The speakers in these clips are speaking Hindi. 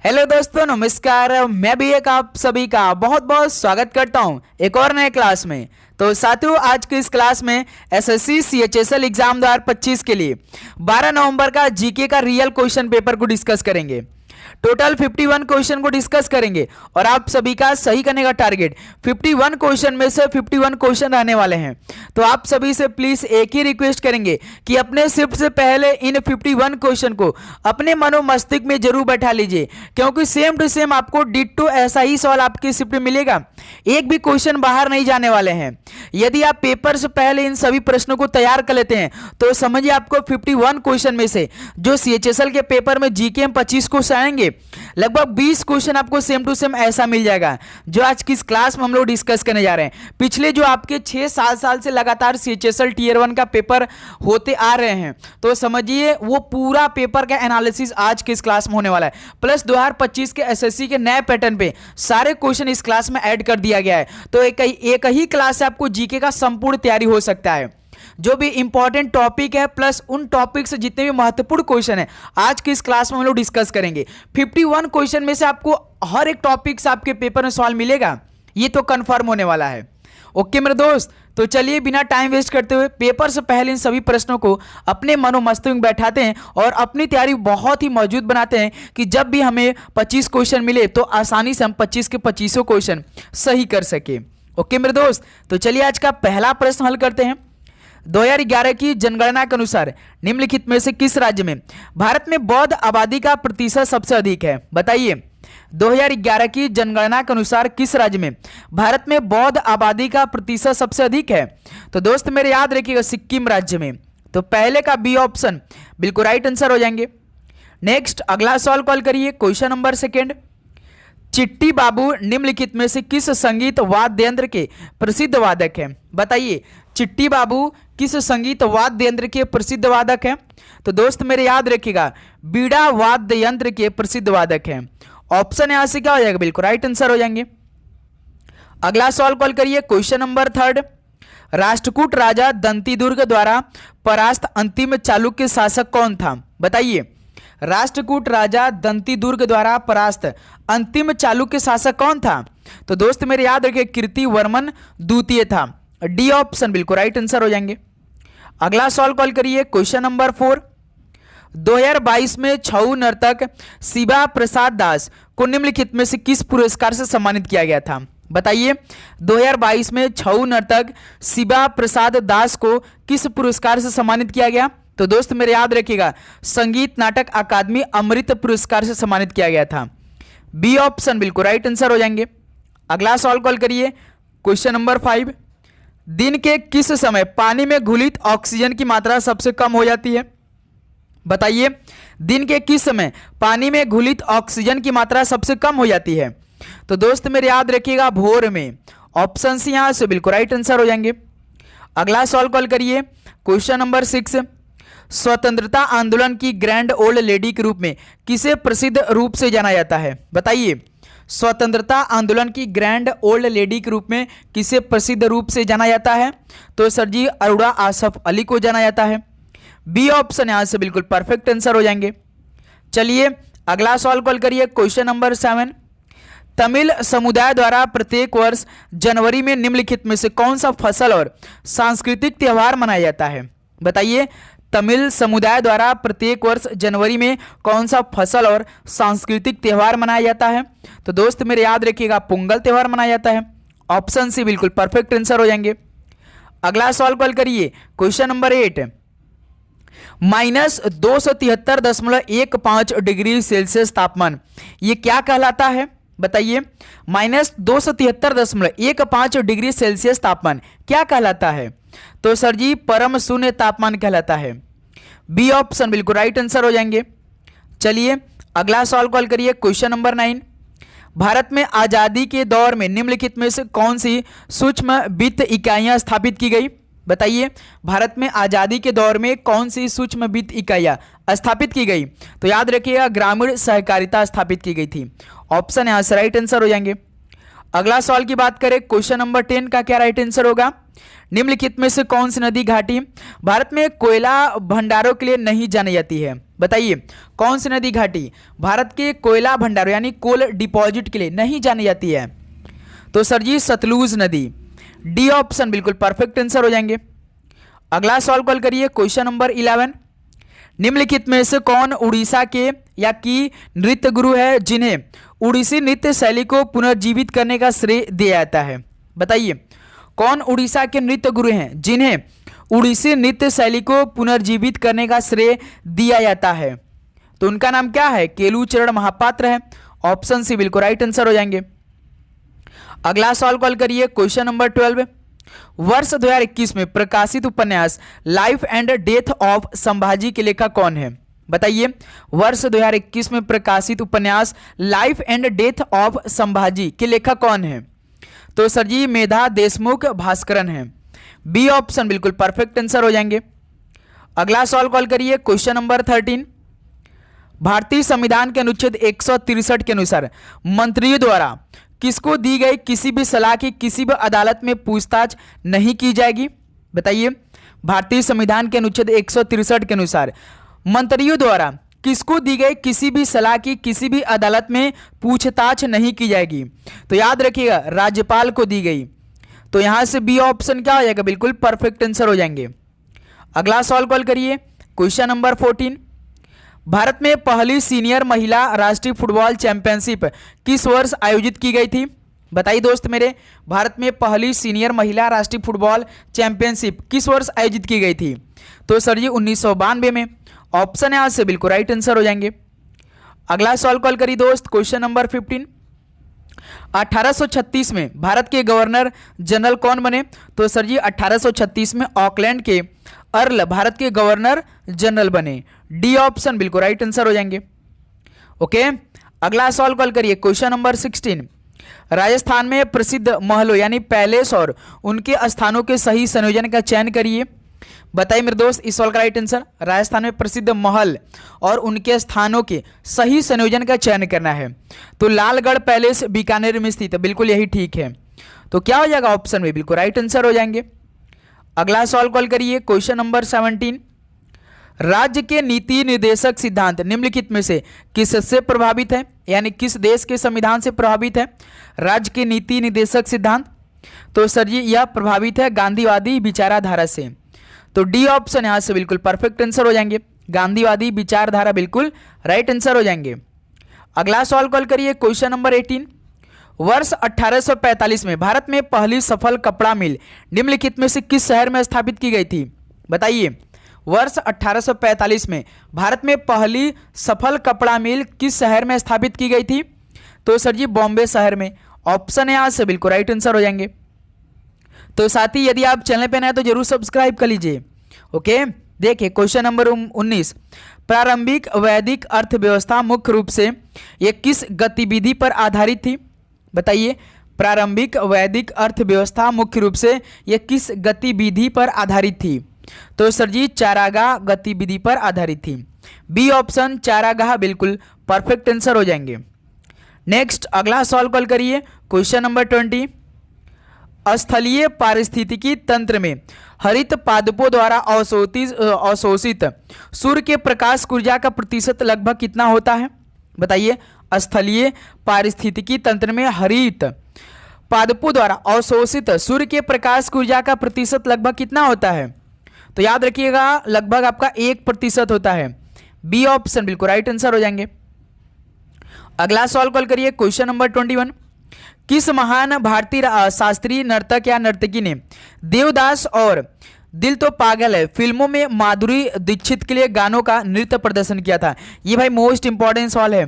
हेलो दोस्तों, नमस्कार। मैं भी एक आप सभी का बहुत बहुत स्वागत करता हूं एक और नए क्लास में। तो साथियों, आज की इस क्लास में एसएससी सीएचएसएल एग्जाम 2025 के लिए 12 नवंबर का जीके का रियल क्वेश्चन पेपर को डिस्कस करेंगे। टोटल 51 क्वेश्चन को डिस्कस करेंगे और आप सभी का सही करने का टारगेट 51 क्वेश्चन में से 51 क्वेश्चन रहने वाले हैं। तो आप सभी से प्लीज एक ही रिक्वेस्ट करेंगे कि अपने शिफ्ट से पहले इन 51 क्वेश्चन को अपने मनो मस्तिष्क में जरूर बैठा लीजिए, क्योंकि सेम टू सेम आपको डिट्टो ऐसा ही सवाल आपकी शिफ्ट में मिलेगा। एक भी क्वेश्चन बाहर नहीं जाने वाले हैं। यदि आप पेपर से पहले इन सभी प्रश्नों को तैयार कर लेते हैं तो समझिए आपको 51 क्वेश्चन में से जो सीएचएसएल के पेपर में जीके में 25 क्वेश्चन आएंगे, लगभग 20 क्वेश्चन आपको सेम टू सेम ऐसा मिल जाएगा जो आज की इस क्लास में हम लोग डिस्कस करने जा रहे हैं। पिछले जो आपके 6-7 साल से लगातार सीएचएसएल टीयर 1 का पेपर होते आ रहे हैं, तो समझिए वो पूरा पेपर का एनालिसिस आज की इस क्लास में होने वाला है। प्लस 2025 के एसएससी के नए पैटर्न पे सारे क्वेश्चन इस क्लास में ऐड कर दिया गया है। तो एक ही क्लास से आपको जीके का संपूर्ण तैयारी हो सकता है। जो भी इंपॉर्टेंट टॉपिक है प्लस उन टॉपिक से जितने भी महत्वपूर्ण क्वेश्चन है आज की इस क्लास में हम लोग डिस्कस करेंगे। 51 क्वेश्चन में से आपको हर एक टॉपिक से आपके पेपर में सवाल मिलेगा, ये तो कंफर्म होने वाला है। ओके मेरे दोस्त, तो चलिए बिना टाइम वेस्ट करते हुए पेपर से पहले इन सभी प्रश्नों को अपने मनो मस्तिष्क में बैठाते हैं और अपनी तैयारी बहुत ही मौजूद बनाते हैं कि जब भी हमें 25 क्वेश्चन मिले तो आसानी से हम 25 के 25 क्वेश्चन सही कर सके। ओके मेरे दोस्त, तो चलिए आज का पहला प्रश्न हल करते हैं। 2011 की जनगणना के अनुसार निम्नलिखित में से किस राज्य में भारत में बौद्ध आबादी का प्रतिशत सबसे अधिक है? बताइए। 2011 की जनगणना के अनुसार किस राज्य में भारत में बौद्ध आबादी का प्रतिशत सबसे अधिक है? तो दोस्त मेरे याद रखिएगा, सिक्किम राज्य में। तो पहले का बी ऑप्शन बिल्कुल राइट आंसर हो जाएंगे। नेक्स्ट अगला सवाल कॉल करिए, क्वेश्चन नंबर 2। चिट्टी बाबू निम्नलिखित में से किस संगीत वाद्य यंत्र के प्रसिद्ध वादक हैं? बताइए, चिट्टी बाबू किस संगीत वाद्य यंत्र के प्रसिद्ध वादक हैं? तो दोस्त मेरे याद रखिएगा, बीड़ा वाद्य यंत्र के प्रसिद्ध वादक हैं। ऑप्शन यहां से क्या हो जाएगा? बिल्कुल राइट आंसर हो जाएंगे। अगला सवाल कॉल करिए, क्वेश्चन नंबर 3। राष्ट्रकूट राजा दंतीदुर्ग द्वारा परास्त अंतिम चालुक्य शासक कौन था? बताइए। राष्ट्रकूट राजा दंतीदुर्ग द्वारा परास्त अंतिम चालुक्य शासक कौन था? तो दोस्त मेरे याद रखिए, कीर्तिवर्मन द्वितीय था। डी ऑप्शन बिल्कुल राइट आंसर हो जाएंगे। अगला सवाल कॉल करिए, क्वेश्चन नंबर 4। 2022 में छऊ नर्तक शिवा प्रसाद दास को निम्नलिखित में से किस पुरस्कार से सम्मानित किया गया था? बताइए। 2022 में छऊ नर्तक शिवा प्रसाद दास को किस पुरस्कार से सम्मानित किया गया? तो दोस्त मेरे याद रखिएगा, संगीत नाटक अकादमी अमृत पुरस्कार से सम्मानित किया गया था। बी ऑप्शन बिल्कुल राइट आंसर हो जाएंगे। अगला सवाल कॉल करिए, क्वेश्चन नंबर 5। दिन के किस समय पानी में घुलित ऑक्सीजन की मात्रा सबसे कम हो जाती है? बताइए। दिन के किस समय पानी में घुलित ऑक्सीजन की मात्रा सबसे कम हो जाती है? तो दोस्त मेरे याद रखिएगा, भोर में। ऑप्शन सी यहां से बिल्कुल राइट आंसर हो जाएंगे। अगला सवाल कॉल करिए, क्वेश्चन नंबर 6। स्वतंत्रता आंदोलन की ग्रैंड ओल्ड लेडी के रूप में किसे प्रसिद्ध रूप से जाना जाता है? बताइए। स्वतंत्रता आंदोलन की ग्रैंड ओल्ड लेडी के रूप में किसे प्रसिद्ध रूप से जाना जाता है? तो सर जी, अरोड़ा आसफ अली को जाना जाता है। बी ऑप्शन यहां से बिल्कुल परफेक्ट आंसर हो जाएंगे। चलिए अगला सवाल कॉल करिए, क्वेश्चन नंबर 7। तमिल समुदाय द्वारा प्रत्येक वर्ष जनवरी में निम्नलिखित में से कौन सा फसल और सांस्कृतिक त्यौहार मनाया जाता है? बताइए। तमिल समुदाय द्वारा प्रत्येक वर्ष जनवरी में कौन सा फसल और सांस्कृतिक त्यौहार मनाया जाता है? तो दोस्त मेरे याद रखिएगा, पोंगल त्यौहार मनाया जाता है। ऑप्शन सी बिल्कुल परफेक्ट आंसर हो जाएंगे। अगला सवाल कॉल करिए, क्वेश्चन नंबर 8। -273.15 डिग्री सेल्सियस तापमान ये क्या कहलाता है? बताइए। -273.15 डिग्री सेल्सियस तापमान क्या कहलाता है? तो सर जी, परम शून्य तापमान कहलाता है। बी ऑप्शन बिल्कुल राइट आंसर हो जाएंगे। चलिए अगला सवाल कॉल करिए, क्वेश्चन नंबर 9। भारत में आजादी के दौर में निम्नलिखित में से कौन सी सूक्ष्म वित्त इकाइयां स्थापित की गई? बताइए। भारत में आजादी के दौर में कौन सी सूक्ष्म वित्त इकाइयां स्थापित की गई? तो याद रखिएगा, ग्रामीण सहकारिता स्थापित की गई थी। ऑप्शन यहां से राइट आंसर हो जाएंगे। अगला सवाल की बात करें, क्वेश्चन नंबर 10 का क्या राइट आंसर होगा? निम्नलिखित में से कौन सी नदी घाटी भारत में कोयला भंडारों के लिए नहीं जानी जाती है? बताइए, कौन सी नदी घाटी भारत के कोयला भंडारों यानी कोल डिपॉजिट के लिए नहीं जानी जाती है? तो सर जी सतलुज नदी, डी ऑप्शन बिल्कुल परफेक्ट आंसर हो जाएंगे। अगला सवाल कॉल करिए, क्वेश्चन नंबर 11, निम्नलिखित में से कौन उड़ीसा के या की नृत्य गुरु है जिन्हें उड़ीसी नृत्य शैली को पुनर्जीवित करने का श्रेय दिया जाता है? बताइए, कौन उड़ीसा के नृत्य गुरु हैं जिन्हें उड़ीसी नृत्य शैली को पुनर्जीवित करने का श्रेय दिया जाता है? तो उनका नाम क्या है? केलुचरण महापात्र है। ऑप्शन सी बिल्कुल राइट आंसर हो जाएंगे। अगला सवाल कॉल करिए, क्वेश्चन नंबर 12, वर्ष 2021 में प्रकाशित उपन्यास life and death of Sambhaji के लेखक कौन है? बताइए, वर्ष 2021 में प्रकाशित उपन्यास life and death of Sambhaji के लेखक कौन है? तो सर जी मेधा देशमुख भास्करन है। बी ऑप्शन बिल्कुल परफेक्ट आंसर हो जाएंगे। अगला सवाल कॉल करिए, क्वेश्चन नंबर 13, भारतीय संविधान के अनुच्छेद 163 के अनुसार मंत्रियों द्वारा किसको दी गई किसी भी सलाह की किसी भी अदालत में पूछताछ नहीं की जाएगी? बताइए, भारतीय संविधान के अनुच्छेद 163 के अनुसार मंत्रियों द्वारा किसको दी गई किसी भी सलाह की किसी भी अदालत में पूछताछ नहीं की जाएगी? तो याद रखिएगा राज्यपाल को दी गई। तो यहां से बी ऑप्शन क्या हो जाएगा? बिल्कुल परफेक्ट आंसर हो जाएंगे। अगला सवाल कॉल करिए, क्वेश्चन नंबर 14, भारत में पहली सीनियर महिला राष्ट्रीय फुटबॉल चैंपियनशिप किस वर्ष आयोजित की गई थी? बताइए दोस्त मेरे, भारत में पहली सीनियर महिला राष्ट्रीय फुटबॉल चैंपियनशिप किस वर्ष आयोजित की गई थी? तो सर जी 1992 में। ऑप्शन यहां से बिल्कुल राइट आंसर हो जाएंगे। अगला सवाल कॉल करिए दोस्त, क्वेश्चन नंबर 15, 1836 में भारत के गवर्नर जनरल कौन बने? तो सर जी 1836 में ऑकलैंड के अर्ल भारत के गवर्नर जनरल बने। डी ऑप्शन बिल्कुल राइट आंसर हो जाएंगे। ओके, अगला सवाल कॉल करिए, क्वेश्चन नंबर 16, राजस्थान में प्रसिद्ध महलों यानी पैलेस और उनके स्थानों के सही संयोजन का चयन करिए। बताइए मेरे दोस्त इस सवाल का राइट आंसर, राजस्थान में प्रसिद्ध महल और उनके स्थानों के सही संयोजन का चयन करना है। तो लालगढ़ पैलेस बीकानेर में स्थित है, बिल्कुल यही ठीक है। तो क्या हो जाएगा? ऑप्शन में बिल्कुल राइट आंसर हो जाएंगे। अगला सवाल कॉल करिए, क्वेश्चन नंबर 17, राज्य के नीति निर्देशक सिद्धांत निम्नलिखित में से किससे प्रभावित है यानी किस देश के संविधान से प्रभावित है? राज्य के नीति निर्देशक सिद्धांत, तो सर जी यह प्रभावित है गांधीवादी विचारधारा से। तो डी ऑप्शन यहां से बिल्कुल परफेक्ट आंसर हो जाएंगे, गांधीवादी विचारधारा बिल्कुल राइट आंसर हो जाएंगे। अगला सवाल कॉल करिए, क्वेश्चन नंबर 18, वर्ष 1845 में भारत में पहली सफल कपड़ा मिल निम्नलिखित में से किस शहर में स्थापित की गई थी? बताइए, वर्ष 1845 में भारत में पहली सफल कपड़ा मिल किस शहर में स्थापित की गई थी? तो सर जी बॉम्बे शहर में। ऑप्शन यहां से बिल्कुल राइट आंसर हो जाएंगे। तो साथ ही यदि आप चैनल पर नए तो जरूर सब्सक्राइब कर लीजिए। ओके, देखिए क्वेश्चन नंबर 19, प्रारंभिक वैदिक अर्थव्यवस्था मुख्य रूप से यह किस गतिविधि पर आधारित थी? बताइए, प्रारंभिक वैदिक अर्थव्यवस्था मुख्य रूप से यह किस गतिविधि पर आधारित थी? तो सर जी चारागाह गतिविधि पर आधारित थी। बी ऑप्शन चारागाह बिल्कुल परफेक्ट आंसर हो जाएंगे। नेक्स्ट अगला सवाल कॉल करिए, क्वेश्चन नंबर 20, स्थलीय पारिस्थितिकी तंत्र में हरित पादपों द्वारा अवशोषित सूर्य के प्रकाश ऊर्जा का प्रतिशत लगभग कितना होता है? बताइए, स्थलीय पारिस्थितिकी तंत्र में हरित पादपों द्वारा अवशोषित सूर्य के प्रकाश ऊर्जा का प्रतिशत लगभग कितना होता है? तो याद रखिएगा लगभग आपका 1% होता है। बी ऑप्शन बिल्कुल राइट आंसर हो जाएंगे। अगला सवाल कॉल करिए, क्वेश्चन नंबर 21, किस महान भारतीय शास्त्रीय नर्तक या नर्तकी ने देवदास और दिल तो पागल है फिल्मों में माधुरी दीक्षित के लिए गानों का नृत्य प्रदर्शन किया था? ये भाई मोस्ट इंपॉर्टेंट सवाल है,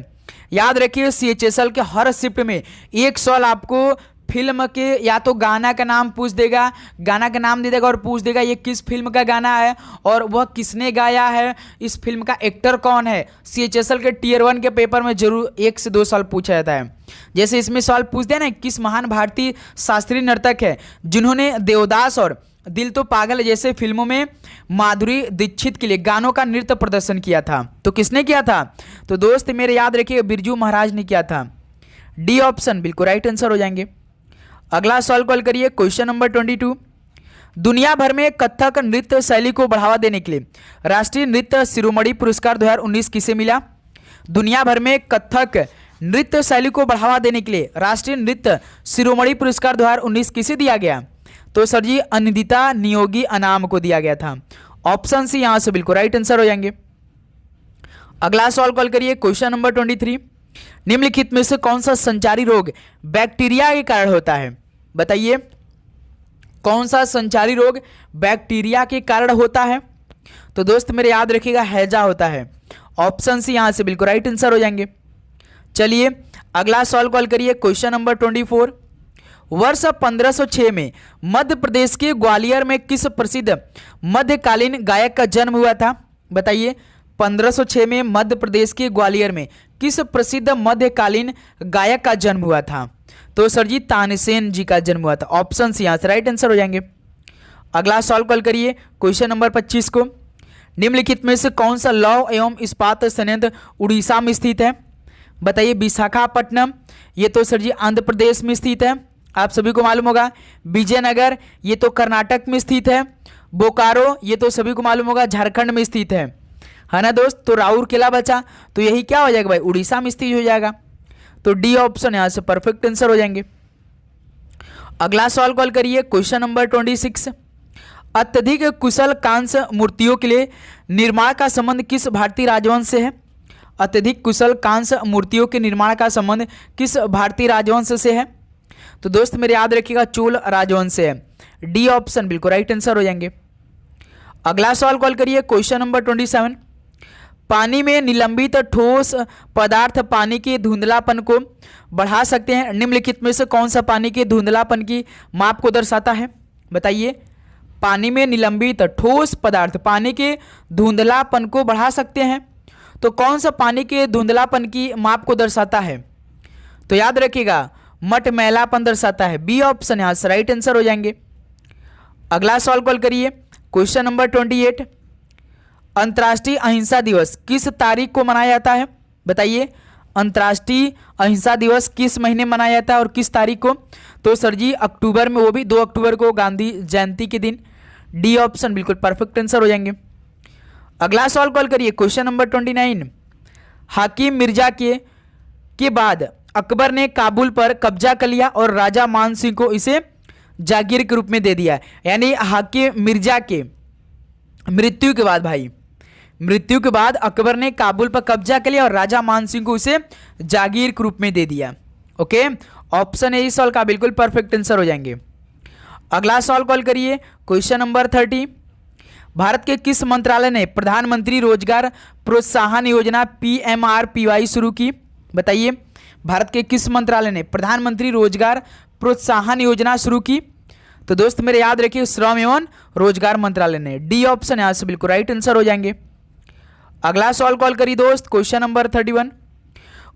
याद रखिए CHSL के हर शिफ्ट में एक सवाल आपको फिल्म के या तो गाना का नाम पूछ देगा, गाना का नाम दे देगा और पूछ देगा ये किस फिल्म का गाना है और वह किसने गाया है, इस फिल्म का एक्टर कौन है। CHSL के Tier 1 के पेपर में जरूर 1 से 2 सवाल पूछा जाता है। जैसे इसमें सवाल पूछ दिया ना, किस महान भारतीय शास्त्रीय नर्तक है जिन्होंने देवदास और दिल तो पागल जैसे फिल्मों में माधुरी दीक्षित के लिए गानों का नृत्य प्रदर्शन किया था? तो किसने किया था? तो दोस्त मेरे याद रखिए बिरजू महाराज ने किया था। डी ऑप्शन बिल्कुल राइट आंसर हो जाएंगे। अगला सवाल कॉल करिए क्वेश्चन नंबर 22। दुनिया भर में कथक नृत्य शैली को बढ़ावा देने के लिए राष्ट्रीय नृत्य शिरोमणि पुरस्कार 2019 किसे मिला? दुनिया भर में कथक नृत्य शैली को बढ़ावा देने के लिए राष्ट्रीय नृत्य शिरोमणि पुरस्कार 2019 किसे दिया गया? तो सर जी अनिंदिता नियोगी अनाम को दिया गया था। ऑप्शन सी यहां से बिल्कुल राइट आंसर हो जाएंगे। अगला सवाल कॉल करिए क्वेश्चन नंबर 23। निम्नलिखित में से कौन सा संचारी रोग बैक्टीरिया के कारण होता है? बताइए कौन सा संचारी रोग बैक्टीरिया के कारण होता है? तो दोस्त मेरे याद रखिएगा हैजा होता है। ऑप्शन सी यहां से बिल्कुल राइट आंसर हो जाएंगे। चलिए अगला सवाल कॉल करिए क्वेश्चन नंबर 24। वर्ष 1506 में मध्य प्रदेश के ग्वालियर में किस प्रसिद्ध मध्यकालीन गायक का जन्म हुआ था? बताइए 1506 में मध्य प्रदेश के ग्वालियर में किस प्रसिद्ध मध्यकालीन गायक का जन्म हुआ था? तो सर जी तानसेन जी का जन्म हुआ था। ऑप्शन सी यहां से राइट आंसर हो जाएंगे। अगला सवाल कॉल करिए क्वेश्चन नंबर 25 को। निम्नलिखित में से कौन सा लौह एवं इस्पात संयंत्र उड़ीसा में स्थित है? बताइए विशाखापट्टनम, ये तो सर जी आंध्र प्रदेश में स्थित है, आप सभी को मालूम होगा। विजयनगर, ये तो कर्नाटक में स्थित है। बोकारो, ये तो सभी को मालूम होगा झारखंड में स्थित है ना दोस्त। तो राउरकेला बचा, तो यही क्या हो जाएगा भाई, उड़ीसा में स्थित हो जाएगा। तो डी ऑप्शन यहां से परफेक्ट आंसर हो जाएंगे। अगला सवाल कॉल करिए क्वेश्चन नंबर 26। अत्यधिक कुशल कांस्य मूर्तियों के लिए निर्माण का संबंध किस भारतीय राजवंश से है? अत्यधिक कुशल कांस्य मूर्तियों के निर्माण का संबंध किस भारतीय राजवंश से है? तो दोस्त मेरे याद रखिएगा चोल राजवंश से है। डी ऑप्शन बिल्कुल राइट आंसर हो जाएंगे। अगला सवाल कॉल करिए क्वेश्चन नंबर 27। पानी में निलंबित ठोस पदार्थ पानी के धुंधलापन को बढ़ा सकते हैं। निम्नलिखित में से कौन सा पानी के धुंधलापन की माप को दर्शाता है? बताइए पानी में निलंबित ठोस पदार्थ पानी के धुंधलापन को बढ़ा सकते हैं, तो कौन सा पानी के धुंधलापन की माप को दर्शाता है? तो याद रखिएगा मटमैलापन दर्शाता है। बी ऑप्शन यहां से राइट आंसर हो जाएंगे। अगला सवाल कॉल करिए क्वेश्चन नंबर 28। अंतर्राष्ट्रीय अहिंसा दिवस किस तारीख को मनाया जाता है? बताइए अंतर्राष्ट्रीय अहिंसा दिवस किस महीने मनाया जाता है और किस तारीख को? तो सर जी अक्टूबर में, वो भी 2 अक्टूबर को, गांधी जयंती के दिन। डी ऑप्शन बिल्कुल परफेक्ट आंसर हो जाएंगे। अगला सवाल कॉल करिए क्वेश्चन नंबर 29। हाकिम मिर्जा के बाद अकबर ने काबुल पर कब्जा कर लिया और राजा मान सिंह को इसे जागीर के रूप में दे दिया। यानी हाकिम मिर्जा के मृत्यु के बाद भाई, मृत्यु के बाद अकबर ने काबुल पर कब्जा कर लिया और राजा मान सिंह को इसे जागीर के रूप में दे दिया। ओके, ऑप्शन ए इस सवाल का बिल्कुल परफेक्ट आंसर हो जाएंगे। अगला सवाल कॉल करिए क्वेश्चन नंबर 30। भारत के किस मंत्रालय ने प्रधानमंत्री रोजगार प्रोत्साहन योजना PMRPY शुरू की? बताइए भारत के किस मंत्रालय ने प्रधानमंत्री रोजगार प्रोत्साहन योजना शुरू की? तो दोस्त मेरे याद रखिए श्रम एवं रोजगार मंत्रालय ने। डी ऑप्शन यहां से बिल्कुल राइट आंसर हो जाएंगे। अगला सवाल कॉल करिए दोस्त क्वेश्चन नंबर 31।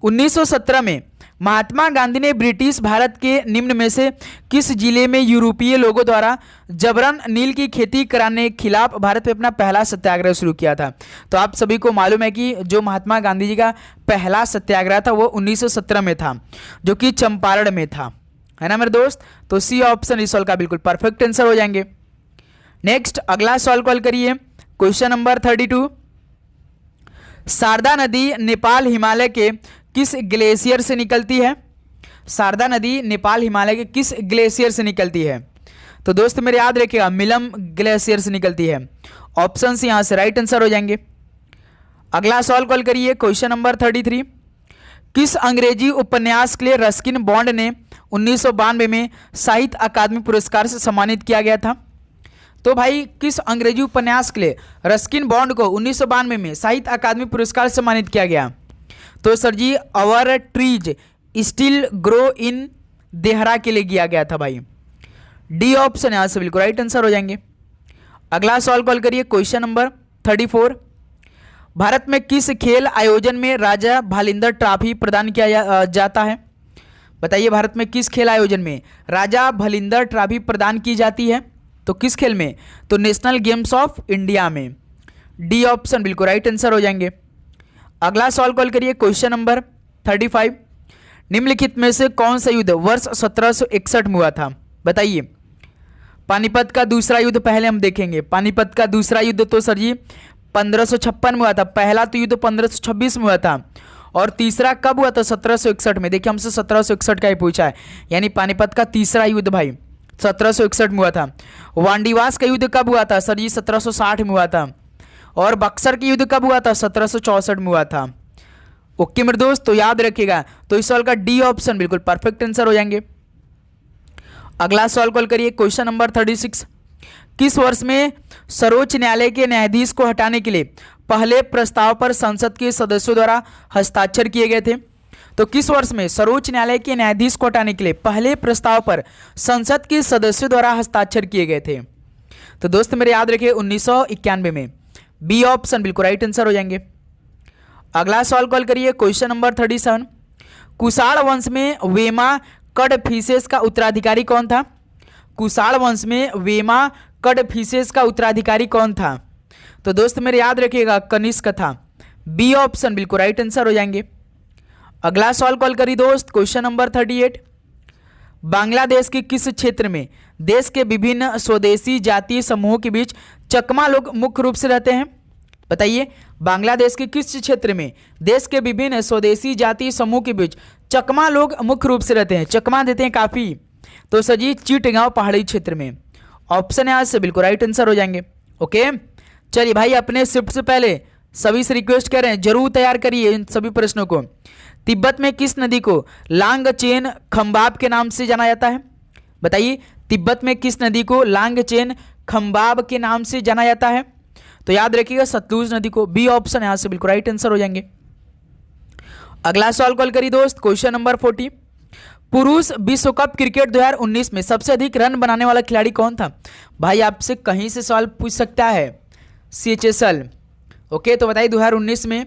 1917 में महात्मा गांधी ने ब्रिटिश भारत के निम्न में से किस जिले में यूरोपीय लोगों द्वारा जबरन नील की खेती कराने के खिलाफ भारत में अपना पहला सत्याग्रह शुरू किया था? तो आप सभी को मालूम है कि जो महात्मा गांधी जी का पहला सत्याग्रह था वो 1917 में था, जो कि चंपारण में था, है ना मेरे दोस्त। तो सी ऑप्शन इस सवाल का बिल्कुल परफेक्ट आंसर हो जाएंगे। नेक्स्ट अगला सवाल कॉल करिए क्वेश्चन नंबर 32। शारदा नदी नेपाल हिमालय के किस ग्लेशियर से निकलती है? शारदा नदी नेपाल हिमालय के किस ग्लेशियर से निकलती है? तो दोस्त मेरे याद रखिएगा मिलम ग्लेशियर से निकलती है। ऑप्शन यहां से राइट आंसर हो जाएंगे। अगला सवाल कॉल करिए क्वेश्चन नंबर 33। किस अंग्रेजी उपन्यास के लिए रस्किन बॉन्ड ने 1992 में साहित्य अकादमी पुरस्कार से सम्मानित किया गया था? तो भाई किस अंग्रेजी उपन्यास के लिए रस्किन बॉन्ड को 1992 में साहित्य अकादमी पुरस्कार से सम्मानित किया गया? तो sir ji our trees still grow in Dehra के लिए किया गया था भाई। डी ऑप्शन यहां से बिल्कुल राइट आंसर हो जाएंगे। अगला सवाल कॉल करिए क्वेश्चन नंबर 34। भारत में किस खेल आयोजन में राजा भालिंदर ट्रॉफी प्रदान किया जाता है? बताइए भारत में किस खेल आयोजन में राजा भालिंदर ट्रॉफी प्रदान की जाती है? तो किस खेल में? तो नेशनल गेम्स ऑफ इंडिया में। डी ऑप्शन बिल्कुल राइट आंसर हो जाएंगे। अगला सवाल कॉल करिए क्वेश्चन नंबर 35। निम्नलिखित में से कौन सा युद्ध वर्ष 1761 में हुआ था? बताइए। पानीपत का दूसरा युद्ध पहले हम देखेंगे। पानीपत का दूसरा युद्ध तो सर जी 1556 में हुआ था। पहला तो युद्ध 1526 में हुआ था और तीसरा कब हुआ था? 1761 में। देखिए हमसे 1761 का ही पूछा है, यानी पानीपत का तीसरा युद्ध भाई 1761 में हुआ था। वांडीवास का युद्ध कब हुआ था? सर जी 1760 में हुआ था। और बक्सर का युद्ध कब हुआ था? 1764 में हुआ था। ओके मेरे दोस्त, तो याद रखिएगा। तो इस सवाल का डी ऑप्शन बिल्कुल परफेक्ट आंसर हो जाएंगे। अगला सवाल कॉल करिए, क्वेश्चन नंबर 36। किस वर्ष में सर्वोच्च न्यायालय के न्यायाधीश को हटाने के लिए पहले प्रस्ताव पर संसद के सदस्यों द्वारा हस्ताक्षर किए गए थे? तो किस वर्ष में सर्वोच्च न्यायालय के न्यायाधीश को हटाने के लिए पहले प्रस्ताव पर संसद के सदस्यों द्वारा हस्ताक्षर किए गए थे? तो दोस्त मेरे याद रखिए 1991 में। बी ऑप्शन बिल्कुल राइट आंसर हो जाएंगे। अगला सवाल कॉल करिए, क्वेश्चन नंबर 37। कुषाण वंश में वेमा कडफिसेस का उत्तराधिकारी कौन था? कुषाण वंश में वेमा कडफिसेस का उत्तराधिकारी कौन था? तो दोस्त मेरे याद रखिएगा कनिष्क था। बी ऑप्शन बिल्कुल राइट आंसर हो जाएंगे। अगला सवाल कॉल करिए दोस्त, क्वेश्चन नंबर 38। बांग्लादेश के किस क्षेत्र में देश के विभिन्न स्वदेशी जातीय समूहों के बीच चकमा लोग मुख्य रूप से रहते हैं? बताइए। बांग्लादेश के किस क्षेत्र में देश के विभिन्न स्वदेशी जातीय समूह के बीच चकमा लोग मुख्य रूप से रहते हैं? चकमा देते हैं काफी। तो सर जी चिटगांव पहाड़ी क्षेत्र में। ऑप्शन यहाँ से बिल्कुल राइट आंसर हो जाएंगे। ओके चलिए भाई, अपने शिफ्ट से पहले सभी से रिक्वेस्ट कर रहे हैं जरूर तैयार करिए इन सभी प्रश्नों को। तिब्बत में किस नदी को लांगचेन खंबाब के नाम से जाना जाता है? बताइए। तिब्बत में किस नदी को लांगचेन खंबाब के नाम से जाना जाता है? तो याद रखिएगा सतलुज नदी को। बी ऑप्शन यहां से बिल्कुल राइट आंसर हो जाएंगे। अगला सवाल कॉल करिए दोस्त, क्वेश्चन नंबर 40। पुरुष विश्व कप क्रिकेट 2019 में सबसे अधिक रन बनाने वाला खिलाड़ी कौन था? भाई आपसे कहीं से सवाल पूछ सकता है CHSL। ओके तो बताइए 2019 में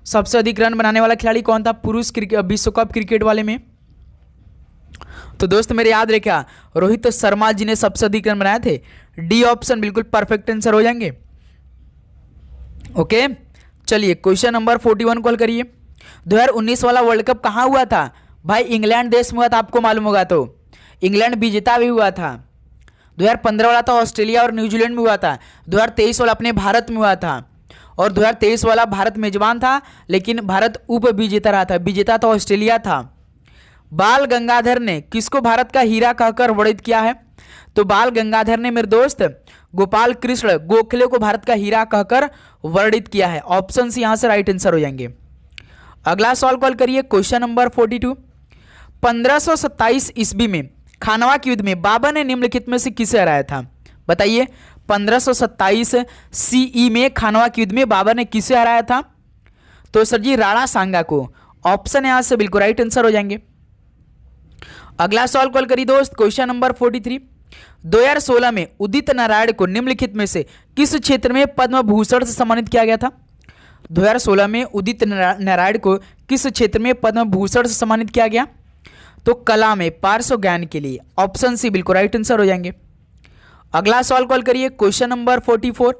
सबसे अधिक रन बनाने वाला खिलाड़ी कौन था पुरुष विश्व कप क्रिकेट वाले में? तो दोस्त मेरे याद रखिएगा रोहित शर्मा जी ने सबसे अधिक रन बनाए थे। डी ऑप्शन बिल्कुल परफेक्ट आंसर हो जाएंगे। ओके चलिए क्वेश्चन नंबर 41 कॉल करिए। 2019 वाला वर्ल्ड कप कहाँ हुआ था? भाई इंग्लैंड देश में हुआ था, आपको मालूम होगा। तो इंग्लैंड विजेता भी हुआ था। 2015 वाला तो ऑस्ट्रेलिया और न्यूजीलैंड में हुआ था। 2023 वाला अपने भारत में हुआ था और 2023 वाला भारत मेजबान था लेकिन भारत उप विजेता रहा था। विजेता तो ऑस्ट्रेलिया था। बाल गंगाधर ने किसको भारत का हीरा कहकर वर्णित किया है? तो बाल गंगाधर ने मेरे दोस्त गोपाल कृष्ण गोखले को भारत का हीरा कहकर वर्णित किया है। ऑप्शन सी यहां से राइट आंसर हो जाएंगे। अगला सवाल कॉल करिए, क्वेश्चन नंबर 42। 1527 ईस्वी में खानवा के युद्ध में बाबर ने निम्नलिखित में से किसे हराया था? बताइए। 1527 CE में खानवा के युद्ध में बाबर ने किसे हराया था? तो सर जी राणा सांगा को। ऑप्शन यहां से बिल्कुल राइट आंसर हो जाएंगे। अगला सवाल कॉल करिए दोस्त, क्वेश्चन नंबर 43। 2016 में उदित नारायण को निम्नलिखित में से किस क्षेत्र में पद्म भूषण से सम्मानित किया गया था? 2016 में उदित नारायण को किस क्षेत्र में पद्म भूषण से सम्मानित किया गया? तो कला में, पार्श्व ज्ञान के लिए। ऑप्शन सी बिल्कुल राइट आंसर हो जाएंगे। अगला सवाल कॉल करिए, क्वेश्चन नंबर 44।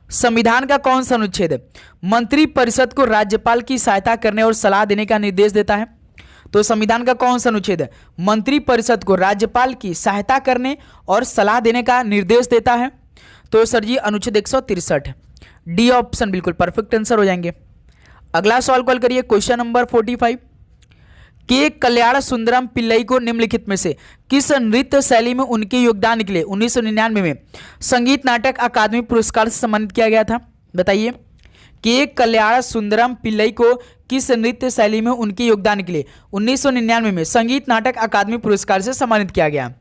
संविधान का कौन सा अनुच्छेद मंत्रिपरिषद को राज्यपाल की सहायता करने और सलाह देने का निर्देश देता है? तो संविधान का कौन सा अनुच्छेद मंत्रिपरिषद को राज्यपाल की सहायता करने और सलाह देने का निर्देश देता है? तो सर जी अनुच्छेद 163। डी ऑप्शन बिल्कुल परफेक्ट आंसर हो जाएंगे। अगला सवाल कॉल करिए, क्वेश्चन नंबर 45। के कल्याण सुंदरम पिल्लई को निम्नलिखित में से किस नृत्य शैली में उनके योगदान के लिए 1999 में संगीत नाटक अकादमी पुरस्कार से सम्मानित किया गया था? बताइए। के कल्याण सुंदरम पिल्लई को किस नृत्य शैली में उनके योगदान के लिए 1999 में संगीत नाटक अकादमी पुरस्कार से सम्मानित किया गया?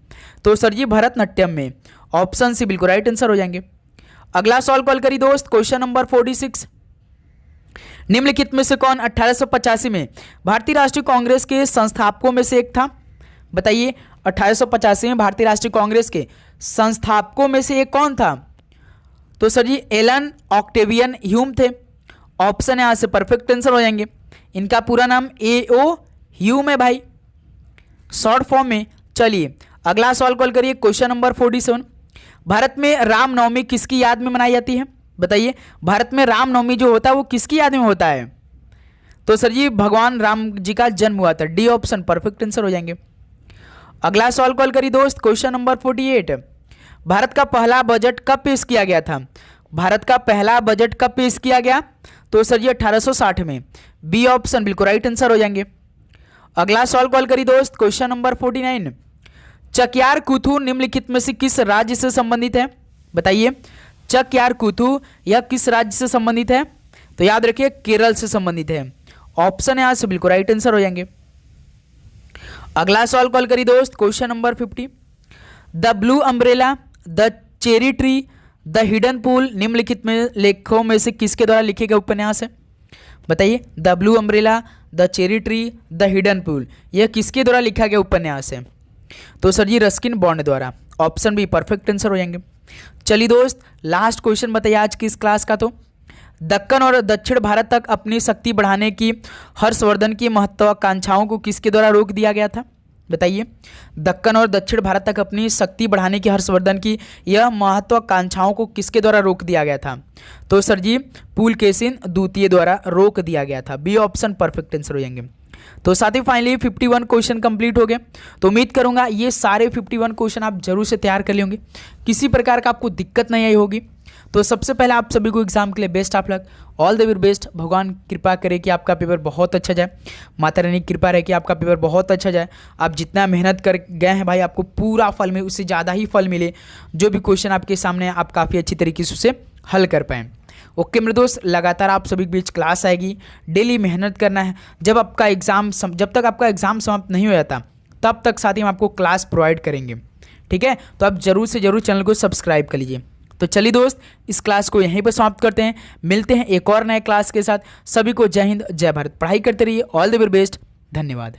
तो सर जी भरतनाट्यम में। ऑप्शन सी बिल्कुल राइट आंसर हो जाएंगे। अगला सवाल कॉल करिए दोस्त, क्वेश्चन नंबर 46। निम्नलिखित में से कौन 1885 में भारतीय राष्ट्रीय कांग्रेस के संस्थापकों में से एक था? बताइए। 1885 में भारतीय राष्ट्रीय कांग्रेस के संस्थापकों में से एक कौन था? तो सर जी एलन ऑक्टेवियन ह्यूम थे। ऑप्शन यहां से परफेक्ट आंसर हो जाएंगे। इनका पूरा नाम A.O. ह्यूम है भाई, शॉर्ट फॉर्म में। चलिए अगला सवाल कॉल करिए, क्वेश्चन नंबर 47। भारत में रामनवमी किसकी याद में मनाई जाती है? बताइए। भारत में रामनवमी जो होता है वो किसकी याद में होता है? तो सर जी भगवान राम जी का जन्म हुआ था। डी ऑप्शन परफेक्ट आंसर हो जाएंगे। अगला सवाल कॉल करिए दोस्त, क्वेश्चन नंबर 48। भारत का पहला बजट कब पेश किया गया था? भारत का पहला बजट कब पेश किया गया? तो सर जी 1860 में। बी ऑप्शन बिल्कुल राइट आंसर हो जाएंगे। अगला सवाल कॉल करिए दोस्त, क्वेश्चन नंबर 49। चक्यार कूथू निम्नलिखित में से किस राज्य से संबंधित है? बताइए, चक्यार कूथू यह किस राज्य से संबंधित है? तो याद रखिए केरल से संबंधित है। ऑप्शन यहां से बिल्कुल राइट आंसर हो जाएंगे। अगला सवाल कॉल करिए दोस्त, question number 50। The blue umbrella, the cherry tree, the hidden pool निम्नलिखित में लेखों में से किसके द्वारा लिखे गए उपन्यास है? बताइए, the blue umbrella, the cherry tree, the hidden pool, यह किसके द्वारा लिखा गया उपन्यास है? तो सर जी रस्किन बॉन्ड द्वारा। ऑप्शन बी परफेक्ट आंसर हो जाएंगे। चलिए दोस्त लास्ट क्वेश्चन बताइए आज की इस क्लास का। तो दक्कन और दक्षिण भारत तक अपनी शक्ति बढ़ाने की हर्षवर्धन की महत्वाकांक्षाओं को किसके द्वारा रोक दिया गया था? बताइए, दक्कन और दक्षिण भारत तक अपनी शक्ति बढ़ाने की हर्षवर्धन की यह महत्वाकांक्षाओं को किसके द्वारा रोक दिया गया था? तो सर जी पुलकेशिन द्वितीय द्वारा रोक दिया गया था। बी ऑप्शन परफेक्ट आंसर हो जाएंगे। तो साथ ही फाइनली 51 क्वेश्चन कंप्लीट हो गए। तो उम्मीद करूंगा ये सारे 51 क्वेश्चन आप जरूर से तैयार कर लेंगे, किसी प्रकार का आपको दिक्कत नहीं आई होगी। तो सबसे पहले आप सभी को एग्जाम के लिए best of luck, all the very best. भगवान कृपा करे कि आपका पेपर बहुत अच्छा जाए, माता रानी की कृपा रहे कि आपका पेपर बहुत अच्छा जाए। आप जितना मेहनत कर गए हैं भाई, आपको पूरा फल मिले, उससे ज़्यादा ही फल मिले। जो भी क्वेश्चन आपके सामने है आप काफ़ी अच्छी तरीके से उसे हल कर पाएँ। ओके मेरे दोस्त, लगातार आप सभी के बीच क्लास आएगी, डेली मेहनत करना है। जब तक आपका एग्ज़ाम समाप्त नहीं हो जाता तब तक साथ ही हम आपको क्लास प्रोवाइड करेंगे, ठीक है? तो आप जरूर से जरूर चैनल को सब्सक्राइब कर लीजिए। तो चलिए दोस्त इस क्लास को यहीं पर समाप्त करते हैं, मिलते हैं एक और नए क्लास के साथ। सभी को जय हिंद जय भारत, पढ़ाई करते रहिए, ऑल द वेरी बेस्ट, धन्यवाद।